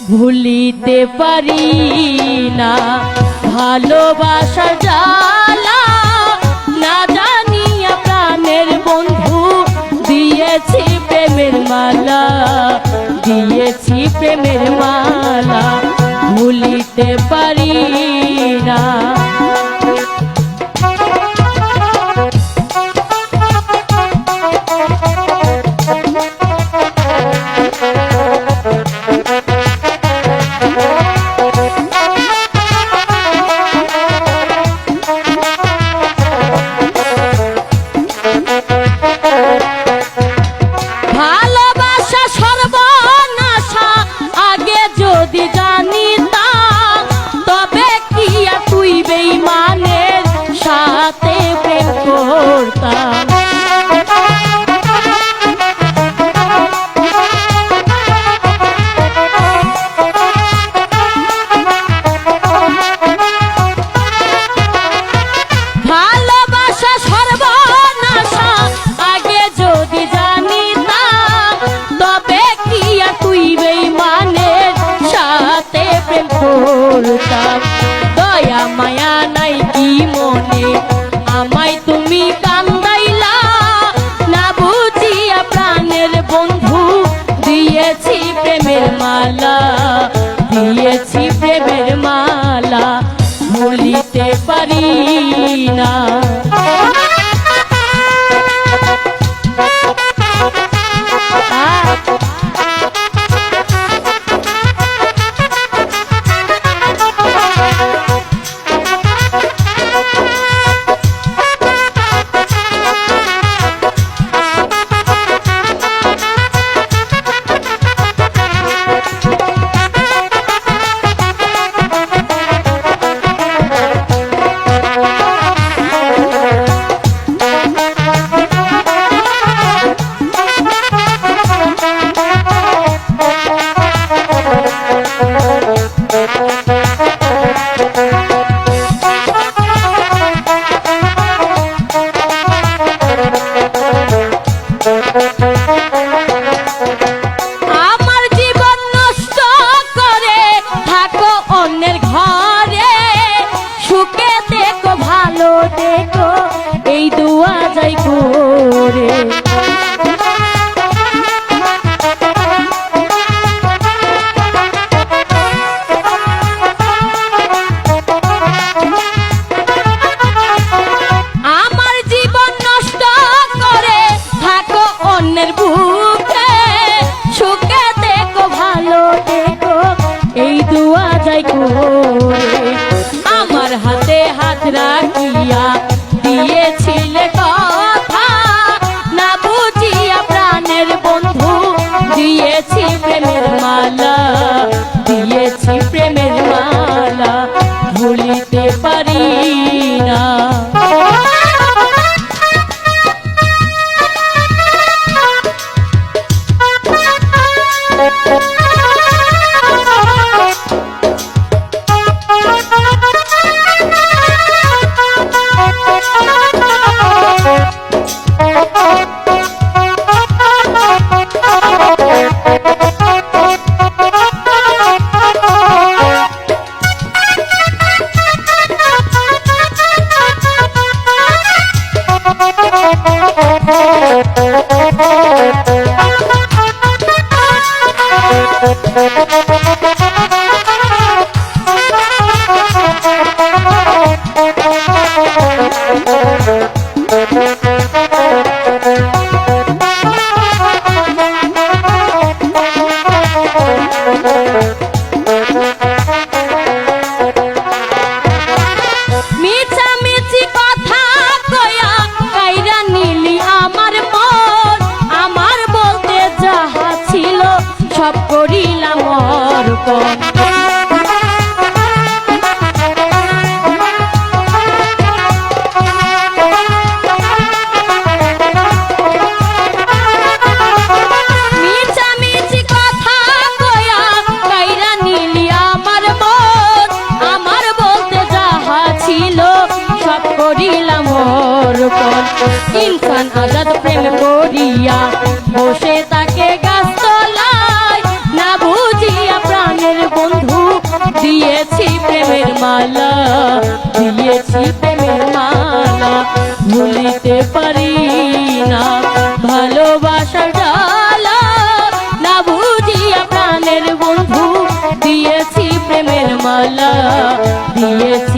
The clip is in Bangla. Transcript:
ভুলিতে পারি না ভালোবাসার জ্বালা, না জানিয়া প্রাণের বন্ধু দিয়েছি প্রেমের মালা, দিয়েছি প্রেমের মালা, ভুলিতে পারি না। দয়া মায়া নাই কি মনে আমায় তুমি কান্দাইলা, না বুঝিয়া প্রাণের বন্ধু দিয়েছি প্রেমের মালা, দিয়েছি প্রেমের মালা, ভুলিতে পারি না। দেখো এই দুয়া যাই করে, আমার জীবন নষ্ট করে থাকো অন্যের বুকে, সুখে দেখো ভালো দেখো এই দুয়া যাই করে। আমার হাতে হাত রাখিয়া দিয়েছিলে কথা, না বুঝিয়া প্রাণের বন্ধু দিয়েছি প্রেমের মালা, দিয়েছি প্রেমের মালা, ভুলিতে পারি না। সব করিলাম অর্পণ, মিছামিছি কথা কয়া কাইরা নিলি আমার মন, আমার বলতে যাহা ছিল সব করিলাম অর্পণ। ইনসান আজাদ প্রেম করিয়া বসে তাকে গাছ তলায়, না বুঝিয়া প্রাণের মালা দিয়েছি প্রেমের মালা ভুলিতে পারি না ভালোবাসার জ্বালা না বুঝিয়া প্রাণের বন্ধু দিয়েছি প্রেমের মালা দিয়েছি